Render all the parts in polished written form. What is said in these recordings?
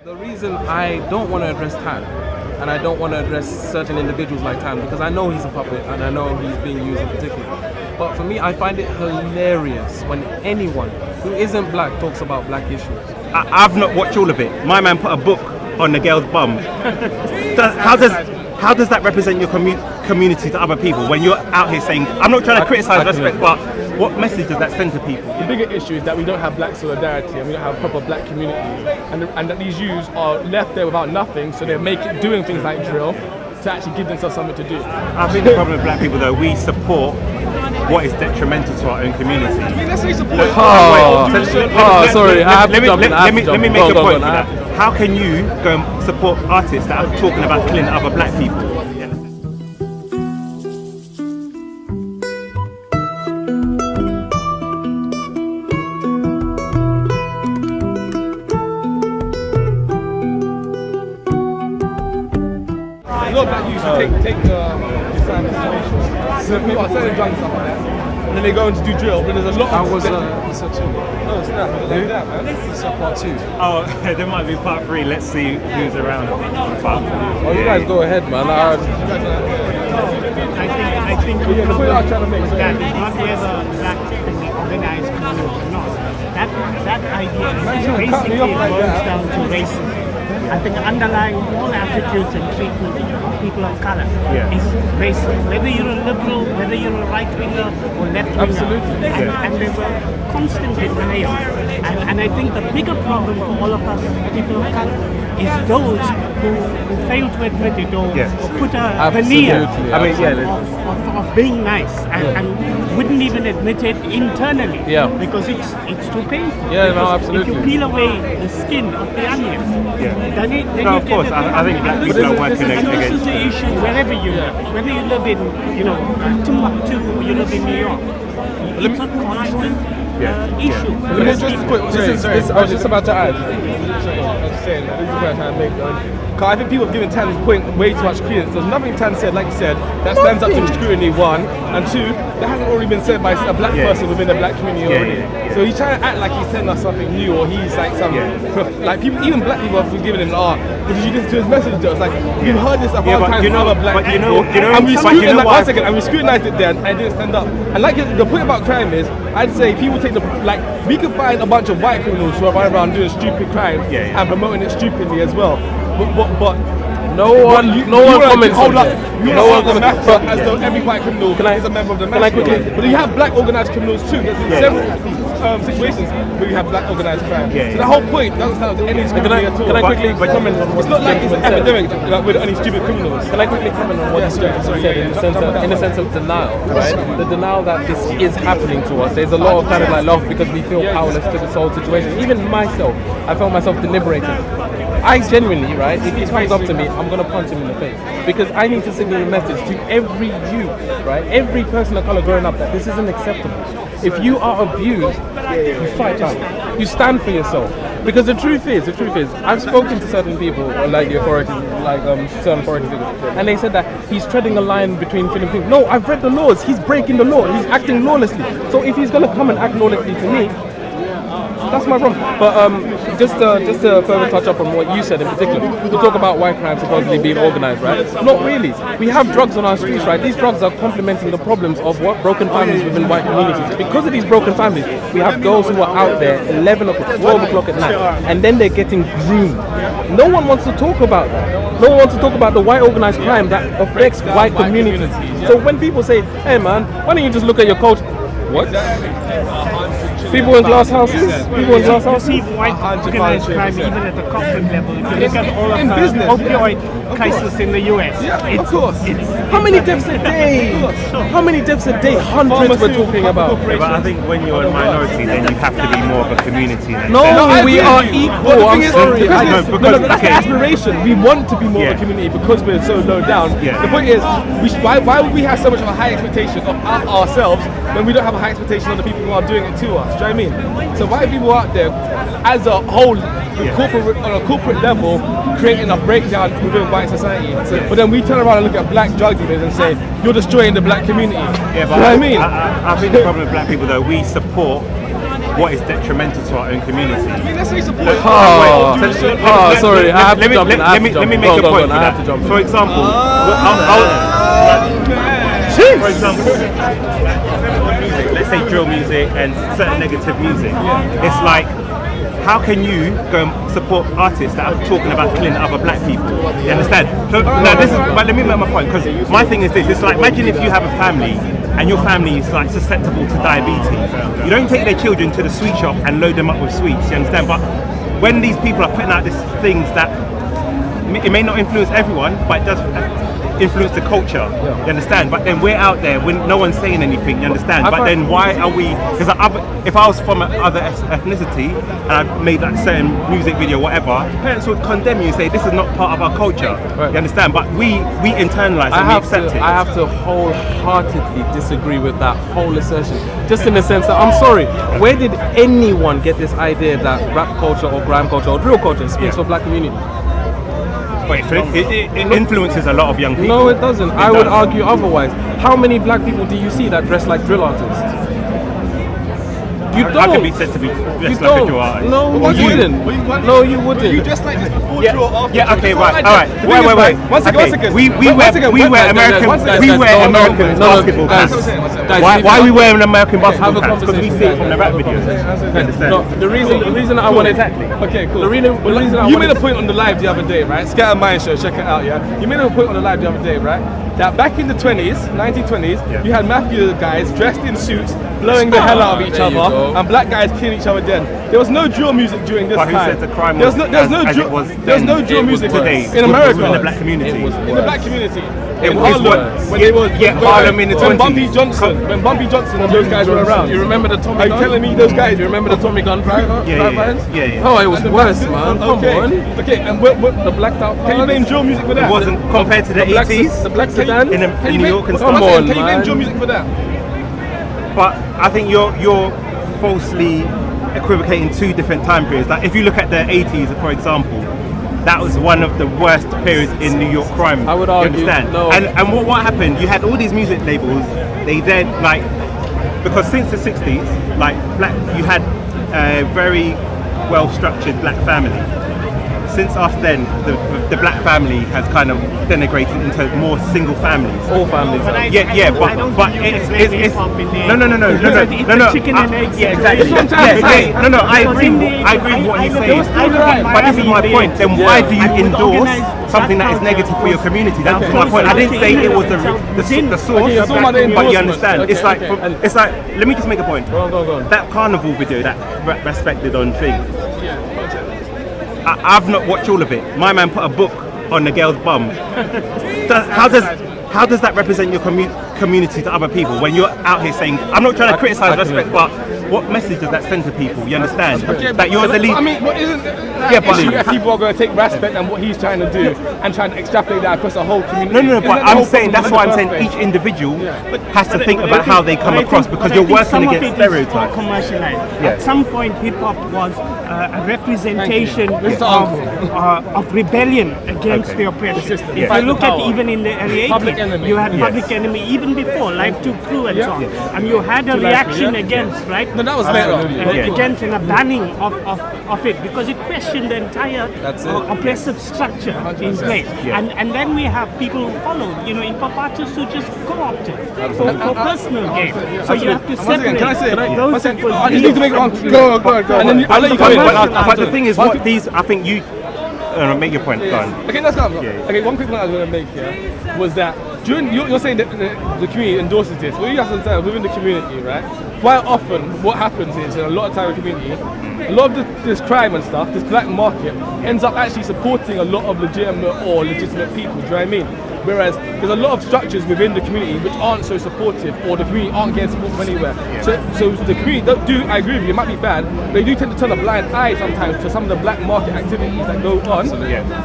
The reason I don't want to address Tan, and I don't want to address certain individuals like Tan, because I know he's a puppet and I know he's being used in particular. But for me, I find it hilarious when anyone who isn't black talks about black issues. I've not watched all of it. My man put a book on the girl's bum. How does that represent your community to other people when you're out here saying, I'm not trying to criticize respect, but what message does that send to people? The bigger issue is that we don't have black solidarity and we don't have a proper black community, and that these youths are left there without nothing, so they're doing things like drill to actually give themselves something to do. I think the problem with black people, though, we support what is detrimental to our own community. Sorry, let me make a point for that. How can you go and support artists that are talking about killing other black people? A lot of black youths take the situation. So people are selling drugs and stuff like that, and then they go in to do drill, but there's a lot of... episode 2. Oh, snap. This is part 2. Oh, there might be part 3. Let's see who's around. Oh, you guys go ahead, man. I think the point I was trying to make is that it's not whether black can be organized community or not. That idea basically boils down to racism. I think underlying all attitudes and treatment of people of color is racism. Whether you're a liberal, whether you're a right-winger or left-winger. Absolutely. And there's a constant betrayal. And I think the bigger problem for all of us people of color is those who fail to admit it or put a veneer of being nice and wouldn't even admit it internally because it's too painful. Absolutely. If you peel away the skin of the onion, then you of course, I think black people are working against this is the issue wherever you live. Whether you live in, Timbuktu or you live in New York, it's a constant issue. I was just about to add. I was saying that this is what I'm trying to make. Because I think people have given Tan's point way too much credence. There's nothing Tan said, like you said, that stands up to scrutiny, 1, and 2, that hasn't already been said by a black person within the black community already. So he's trying to act like he's telling us something new, or he's like some like people, even black people have been giving him art. But did you listen to his message though? It's like we've heard this a lot of times from other black people, and we scrutinized it there and it didn't stand up. And like the point about crime is, I'd say people take we could find a bunch of white criminals who are running around doing stupid crimes and promoting it stupidly as well. But no one comments on it. No one comments as though every white criminal is a member of the mafia. But you have black organized criminals too. There's several situations where you have black organized crime. So the whole point doesn't stand to any scrutiny at all. Can I quickly comment on it's not like it's an epidemic with any stupid criminals. Can I quickly comment on what you said in the sense of denial, right? The denial that this is happening to us. There's a lot of kind of like love because we feel powerless to this whole situation. Even myself, I felt myself deliberating. I genuinely, right, if he comes up to me, I'm going to punch him in the face. Because I need to signal a message to every youth, right, every person of color growing up that this isn't acceptable. If you are abused, you fight out. You stand for yourself. Because the truth is, I've spoken to certain people, like the authorities, like certain authority figures, and they said that he's treading a line between Philippines. No, I've read the laws. He's breaking the law. He's acting lawlessly. So if he's going to come and act lawlessly to me, that's my problem. But just to further touch up on what you said in particular, we talk about white crime supposedly being organized, right? Not really. We have drugs on our streets, right? These drugs are complementing the problems of broken families within white communities. Because of these broken families, we have girls who are out there 11 o'clock, 12 o'clock at night, and then they're getting groomed. No one wants to talk about that. No one wants to talk about the white organized crime that affects white communities. So when people say, hey man, why don't you just look at your culture? What? People in glass houses? People in glass houses? You see white organized crime even at the corporate level. If you look at all of the opioid crisis in the US. Of course. How many deaths a day? How many deaths a day? Hundreds we're talking about. But I think when you're a minority, then you have to be more of a community. No, we are equal. I'm sorry. That's the aspiration. We want to be more of a community because we're so low down. The point is, why would we have so much of a high expectation of ourselves when we don't have a high expectation of the people who are doing it to us? Do you know what I mean? So white people out there, as a whole, on a corporate level, creating a breakdown within white society. But then we turn around and look at black drug dealers and say, you're destroying the black community. Yeah, but you know what I mean? I think the problem with black people, though, we support what is detrimental to our own community. Sorry, I have to jump in. Let me make a point for that. For example, let's say drill music and certain negative music. It's like, how can you go and support artists that are talking about killing other black people? You understand? So, now this is, but let me make my point, because my thing is this. It's like, imagine if you have a family and your family is like susceptible to diabetes. You don't take their children to the sweet shop and load them up with sweets, you understand? But when these people are putting out these things that it may not influence everyone, but it does influence the culture, you understand? But then we're out there when no one's saying anything, you understand? But then why are we, because if I was from another ethnicity and I made like certain music video, whatever, parents would condemn you and say this is not part of our culture, you understand? But we internalize and we accept it. I have to wholeheartedly disagree with that whole assertion, just in the sense that, I'm sorry, where did anyone get this idea that rap culture or grime culture or drill culture speaks for black community? Wait, it influences a lot of young people. No, it doesn't. I would argue otherwise. How many black people do you see that dress like drill artists? You don't. I can be said to be dressed like a drill artist. No, you wouldn't. No, you wouldn't. You just like this before drill, after yeah, okay, drill. right, all right. Wait. One second. We wear American basketball pants. Why are we wearing American basketball pants? Because we see it from the rap videos. No, the reason I want exactly. Okay, cool. The reason you made a point on the live the other day, right? Scatter Mind Show, check it out, yeah? You made a point on the live the other day, right? That back in the 1920s, you had mafia guys dressed in suits, blowing the hell out of each other, and black guys killing each other then. There was no drill music during this time. Who said the crime was there's no drill music today in America. In the black community. In the black community. In Harlem, when Harlem in the 20s. When Bumpy Johnson and those guys were around. You remember the Tommy Are you telling me those guys? You remember the Tommy gun private? Yeah. Oh, it was worse, man. Come on. Okay, and what the blacked out? Can you name drill music for that? It wasn't compared to the 80s. The black sedan in New York and stuff. Come on, Can you name drill music for that? But I think you're falsely equivocating two different time periods. Like if you look at the 80s, for example, that was one of the worst periods in New York crime. I would argue. You understand? No. And what happened? You had all these music labels. They then because since the 60s, you had a very well structured black family. Since after then, the black family has kind of denigrated into more single families. All families. But it's no. Chicken and eggs. Yeah, exactly. No. I agree with what he's saying. But this is my point. Then why do you endorse something that is negative for your community? That's my point. I didn't say it was the source, but you understand. It's like let me just make a point. Go on. That carnival video that respected on thing. I've not watched all of it. My man put a book on the girl's bum. How does that represent your community to other people when you're out here saying, I'm not trying to criticize respect, but what message does that send to people? You understand? That you're the lead. I mean, what isn't but people are going to take respect and what he's trying to do and trying to extrapolate that across the whole community. No, but I'm saying that's why I'm saying each individual has to think about how they come across, because you're working against stereotypes. At some point, hip hop was a representation of rebellion against the oppression. If you look at even in the early 80s, you had Public Enemy even before Life to Crew and so on, and you had a reaction against, right? No, that was later. Against a banning of it, because it questioned the entire oppressive structure in place. And then we have people who follow, hip hop artists who just co-opted for personal gain. So you have to separate. Can I say those people? I just need to make one. Go. And then I'll let you go. But the thing is, I think you make your point. Go on. Okay, let's go. Okay, one quick point I was going to make here was that during you're saying that the community endorses this. Well, you have to understand within the community, right? Quite often, what happens is in a lot of time in the community, a lot of this crime and stuff, this black market, ends up actually supporting a lot of legitimate people. Do you know what I mean? Whereas there's a lot of structures within the community which aren't so supportive, or the community aren't getting support from anywhere. So the community I agree with you, it might be bad, but they do tend to turn a blind eye sometimes to some of the black market activities that go on,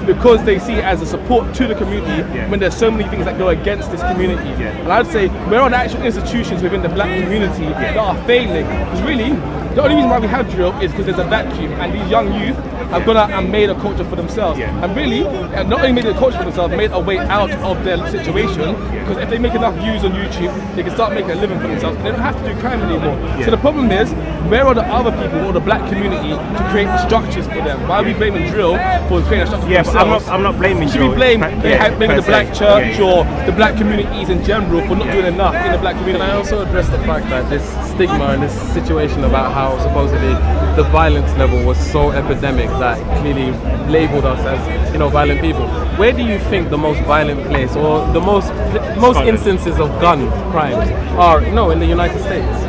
because they see it as a support to the community when there's so many things that go against this community. And I'd say where are the actual institutions within the black community that are failing? Because really, the only reason why we have drill is because there's a vacuum, and these young youth have gone out and made a culture for themselves. And really, not only made a culture for themselves, made a way out of their situation. Because if they make enough views on YouTube, they can start making a living for themselves. And they don't have to do crime anymore. So the problem is, where are the other people or the black community to create structures for them? Why are we blaming drill for creating a structure for themselves? But I'm not blaming Should drill. we blame maybe the black church or the black communities in general for not doing enough in the black community? Can I also address the fact that this stigma and this situation about how supposedly the violence level was so epidemic that clearly labeled us as, you know, violent people? Where do you think the most violent place or the most instances of gun crimes are? No, in the United States.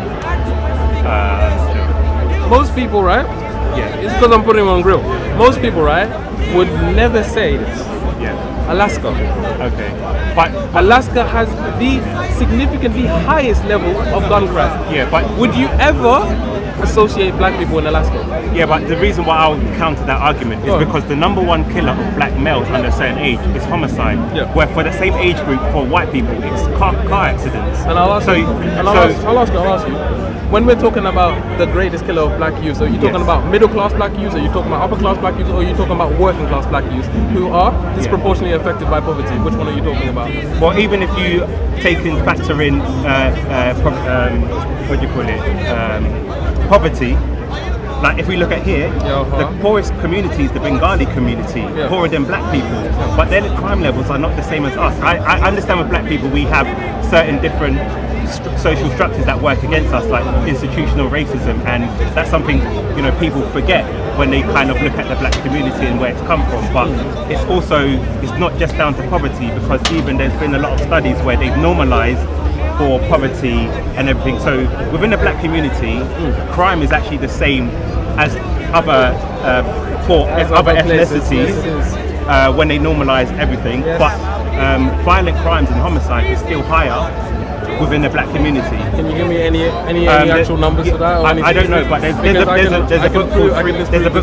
Most people, right? Yeah. It's because I'm putting them on grill. Most people, right, would never say this. Yeah. Alaska. Okay. But Alaska has the significantly highest level of gun crime. Yeah, but would you ever associate black people in Alaska? Yeah, but the reason why I'll counter that argument is because the number one killer of black males under a certain age is homicide. Yeah. Where for the same age group for white people, it's car accidents. And I'll ask you. When we're talking about the greatest killer of black youth, are you talking about middle class black youth, are you talking about upper class black youth, or are you talking about working class black youth who are disproportionately affected by poverty? Which one are you talking about? Well, even if you factor in what do you call it, poverty. Like if we look at here, the poorest community is the Bengali community, poorer than black people, but their crime levels are not the same as us. I understand with black people we have certain different social structures that work against us, like institutional racism, and that's something, you know, people forget when they kind of look at the black community and where it's come from. But it's not just down to poverty, because even there's been a lot of studies where they've normalized for poverty and everything. So within the black community, crime is actually the same as other other ethnicities when they normalize everything. But violent crimes and homicide is still higher within the black community. Can you give me any actual numbers for that? Or I don't know, but there's a book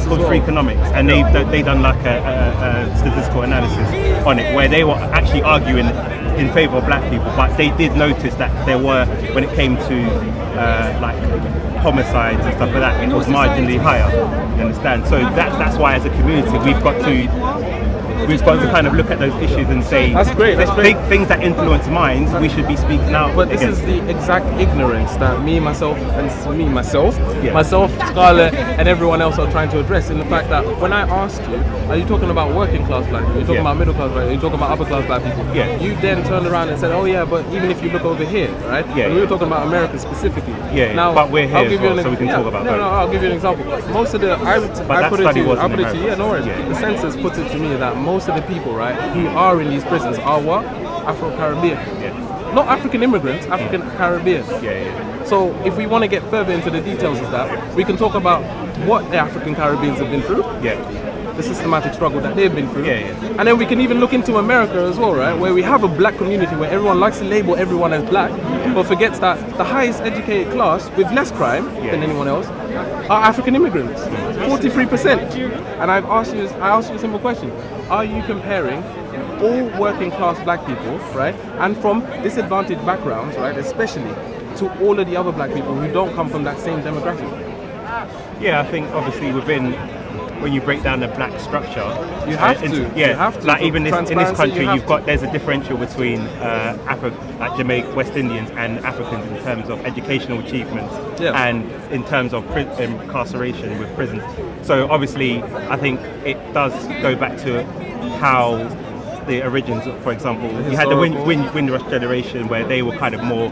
called Free Economics, and they've done like a statistical analysis on it, where they were actually arguing in favour of black people, but they did notice that there were, when it came to like homicides and stuff like that, it was marginally higher. You understand? So that's why as a community we've got to kind of look at those issues and say, that's great. Big things that influence minds, we should be speaking out. But this is the exact ignorance that myself, Scarlett, and everyone else are trying to address. In the fact that when I asked you, are you talking about working class black people? Are you talking about middle class black people? Are you talking about upper class black people? Yeah. You then turned around and said, oh yeah, but even if you look over here, right? Yeah. And we were talking about America specifically. Yeah. Now, but we're here as well, so we can talk about that. No, I'll give you an example. Most of the, I put it to you, no worries. The census puts it to me that most of the people, right, who are in these prisons are what? Afro-Caribbean. Yeah. Not African immigrants, African Caribbean. Yeah. So if we want to get further into the details of that, we can talk about what the African Caribbeans have been through. Yeah. The systematic struggle that they've been through. Yeah. And then we can even look into America as well, right? Where we have a black community where everyone likes to label everyone as black, but forgets that the highest educated class with less crime than anyone else are African immigrants. 43%. And I asked you a simple question. Are you comparing all working class black people, right, and from disadvantaged backgrounds, right, especially, to all of the other black people who don't come from that same demographic? Yeah, I think obviously when you break down the black structure, you have to. Yeah, you have to. Like even in this country, there's a differential between like Jamaica, West Indians, and Africans in terms of educational achievements and in terms of incarceration with prisons. So obviously, I think it does go back to how the origins, for example, you had the Windrush generation where they were kind of more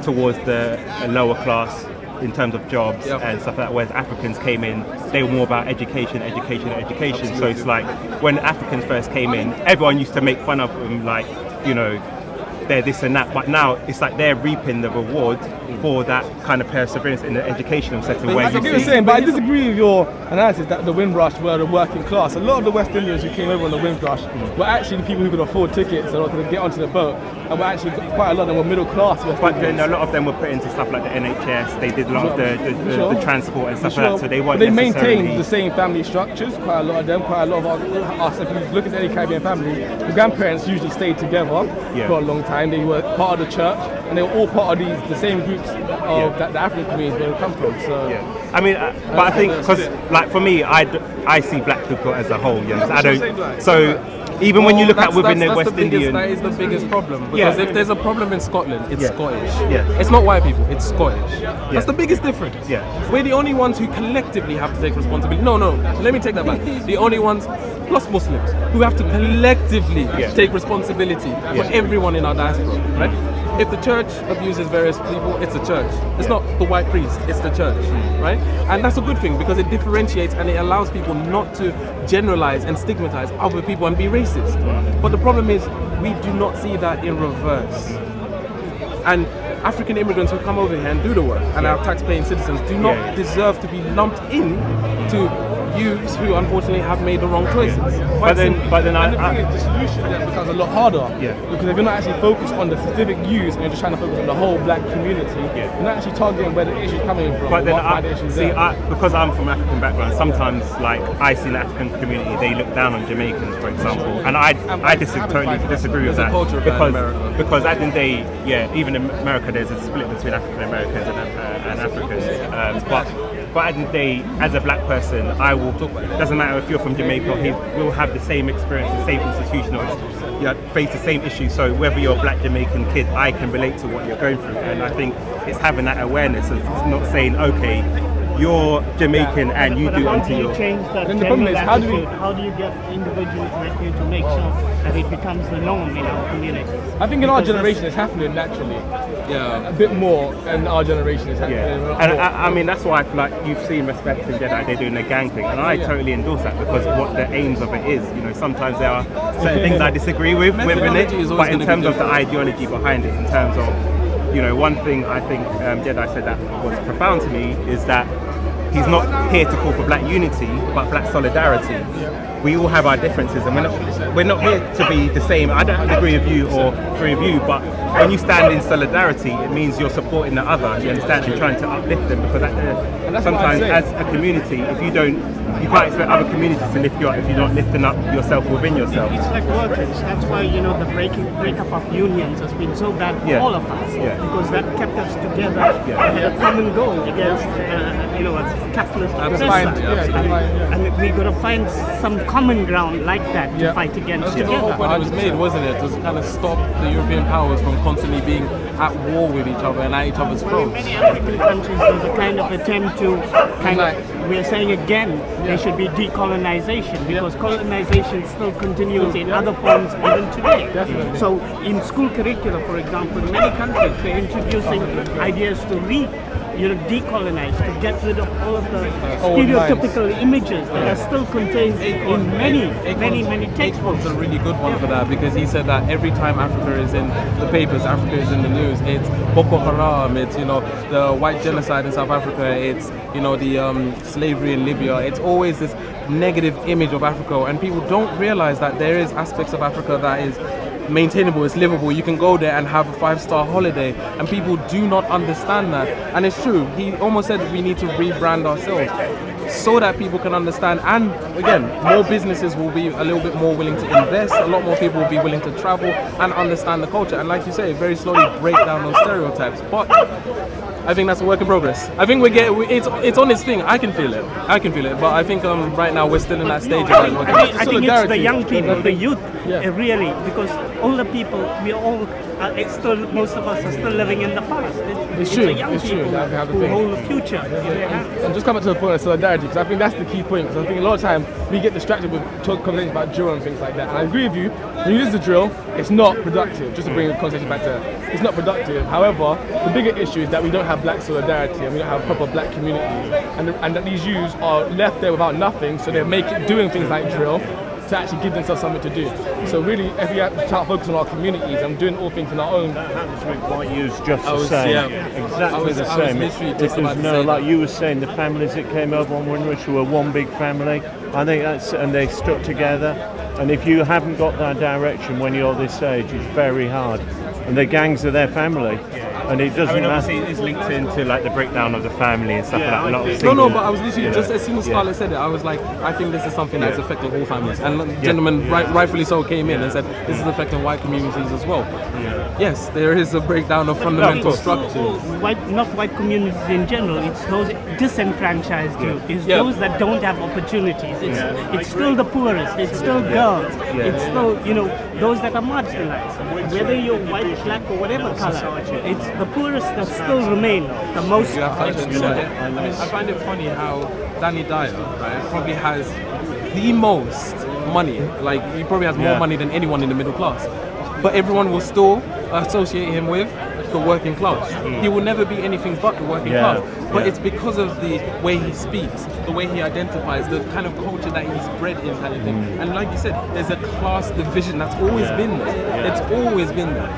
towards the lower class in terms of jobs and stuff like that, whereas Africans came in, they were more about education. Absolutely. So it's like when Africans first came in, everyone used to make fun of them, like, you know, they're this and that, but now it's like they're reaping the reward for that kind of perseverance in the educational setting. But I disagree with your analysis that the Windrush were the working class. A lot of the West Indians who came over on the Windrush were actually the people who could afford tickets and could get onto the boat, and were actually quite a lot of them were middle class. But then a lot of them were put into stuff like the NHS. They did a lot of the transport and stuff like that, so they weren't. They maintained the same family structures. Quite a lot of them. Quite a lot of us. If you look at any Caribbean family, the grandparents usually stayed together for a long time. They were part of the church. and they were all part of the same groups of the African communities where we come from. So I mean, but I think because like for me, I see black people as a whole. You know, I don't. So even when you look at within the West Indian, that is the biggest problem. Because if there's a problem in Scotland, it's Scottish. Yeah. It's not white people, it's Scottish. That's the biggest difference. Yeah. We're the only ones who collectively have to take responsibility. No, let me take that back. The only ones, plus Muslims, who have to collectively take responsibility for everyone in our diaspora, right? If the church abuses various people, it's the church. It's not the white priest, it's the church, right? And that's a good thing because it differentiates and it allows people not to generalize and stigmatize other people and be racist. But the problem is we do not see that in reverse. And African immigrants who come over here and do the work and are tax-paying citizens do not deserve to be lumped in to youths who unfortunately have made the wrong choices. But then the solution then becomes a lot harder. Because if you're not actually focused on the specific youths and you're just trying to focus on the whole black community, you're not actually targeting where the issue's coming from. But then because I'm from African background, sometimes like I see the African community, they look down on Jamaicans, for example, and I totally disagree with that because at the end of the day, even in America, there's a split between African Americans and Africans, but at the end of the day, as a black person, doesn't matter if you're from Jamaica or he will have the same experience, the same institutional, face the same issues. So whether you're a black Jamaican kid, I can relate to what you're going through. And I think it's having that awareness of not saying, okay, you're Jamaican and you do unto your... Then the problem is, how do you get individuals like you to make sure that it becomes the norm in our community? I think in our generation it's happening naturally. A bit more in our generation is happening. And I mean that's why I feel like you've seen Respect and Jedi, they're doing the gang thing, and I totally endorse that because what the aims of it is, you know, sometimes there are certain things I disagree with within it, but in terms of the ideology behind it, in terms of, you know, one thing I think Jedi said that was profound to me is that he's not here to call for black unity, but black solidarity. We all have our differences, and we're not here to be the same. I don't agree with you or agree with you, but when you stand in solidarity, it means you're supporting the other. You understand? You're trying to uplift them because sometimes, as a community, if you can't expect other communities to lift you up if you're not lifting up yourself within yourself. It's like workers. That's why, you know, the breakup of unions has been so bad for all of us because that kept us together and had a common goal against, a capitalist and we got to find some common ground like that to fight against together. The whole point it was made, wasn't it? To kind of stop the European powers from constantly being at war with each other and at each other's throats. In many African countries, there's a kind of attempt to we're saying again, there should be decolonization because colonization still continues in other forms even today. Definitely. So in school curricula, for example, in many countries, they're introducing ideas to decolonize, to get rid of all of the stereotypical images that are still contained in many textbooks. It's a really good one for that because he said that every time Africa is in the papers, Africa is in the news, it's Boko Haram, it's, you know, the white genocide in South Africa, it's, you know, the slavery in Libya. It's always this negative image of Africa, and people don't realize that there is aspects of Africa that is maintainable, it's livable. You can go there and have a 5-star holiday, and people do not understand that. And it's true, he almost said we need to rebrand ourselves so that people can understand, and again, more businesses will be a little bit more willing to invest, a lot more people will be willing to travel and understand the culture, and like you say, very slowly break down those stereotypes. But I think that's a work in progress. I think it's on its thing. I can feel it. But I think right now we're still in that stage. I think it's the young people, the youth, really, because older people, most of us are still living in the past. It's true. The young people who hold the future. And just coming to the point of solidarity, because I think that's the key point. Because I think a lot of time we get distracted with conversations about drill and things like that. And I agree with you. When you use the drill, it's not productive. Just to bring the conversation back to that, it's not productive. However, the bigger issue is that we don't have black solidarity and we don't have proper black communities, and that these youths are left there without nothing. So they're doing things like drill to actually give themselves something to do. So really, if we have to start focusing on our communities and doing all things in our own. That happens with white youths just the same. Exactly the same. Like you were saying, the families that came over on Windrush were one big family. I think and they stuck together. And if you haven't got that direction when you're this age, it's very hard. And the gangs are their family. and it doesn't matter. Obviously it's linked into like the breakdown of the family and stuff like that. A lot of No, but I was literally just as soon as Scarlett said it, I was like, I think this is something that's affecting all families. And the gentleman, rightfully so, came in and said this is affecting white communities as well. Yes, there is a breakdown of fundamental structures. Not white communities in general. It's those disenfranchised youth. It's those that don't have opportunities. It's still the poorest. It's still girls. It's still those that are marginalized. Whether you're white, black, or whatever color, it's the poorest that still remain the most. I find it funny how Danny Dyer, right, probably has the most money. Like he probably has more money than anyone in the middle class. But everyone will still associate him with the working class. He will never be anything but the working class. But it's because of the way he speaks, the way he identifies, the kind of culture that he's bred in, kind of thing. And like you said, there's a class division that's always been there. It's always been there.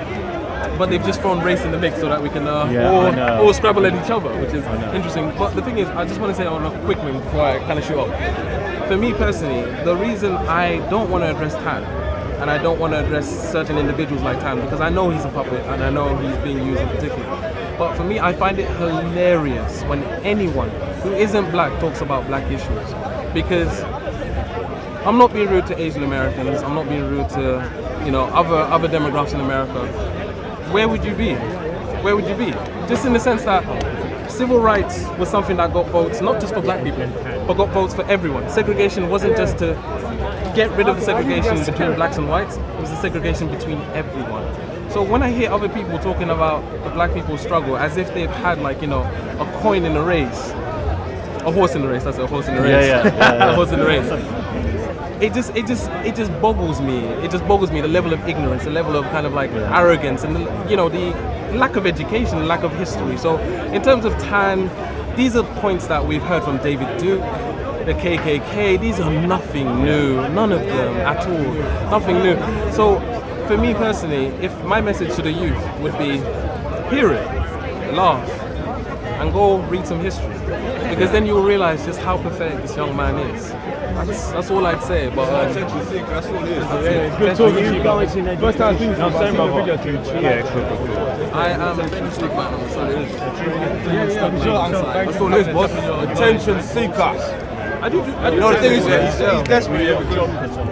But they've just thrown race in the mix so that we can all scrabble at each other, which is interesting. But the thing is, I just want to say on a quick one before I kind of shoot off. For me personally, the reason I don't want to address Tan, and I don't want to address certain individuals like Tan, because I know he's a puppet and I know he's being used in particular. But for me, I find it hilarious when anyone who isn't black talks about black issues. Because I'm not being rude to Asian Americans, I'm not being rude to other demographics in America. Where would you be? Where would you be? Just in the sense that civil rights was something that got votes not just for black people, but got votes for everyone. Segregation wasn't just to get rid of the segregation between blacks and whites, it was the segregation between everyone. So when I hear other people talking about the black people's struggle as if they've had a coin in a race, a horse in the race, that's a horse in the race. A horse in the race. It just boggles me. It just boggles me the level of ignorance, the level of kind of like arrogance, and the lack of education, the lack of history. So in terms of Tan, these are points that we've heard from David Duke, the KKK. These are nothing new, none of them at all, nothing new. So for me personally, if my message to the youth would be, hear it, laugh, and go read some history, because then you'll realize just how pathetic this young man is. That's all I'd say. But that's all it is. Good talking to you guys. First time seeing the video. Yeah, cool. I am a bench league man on the side. That's all it is, boss. Attention seeker. I do. The thing is, he's desperate.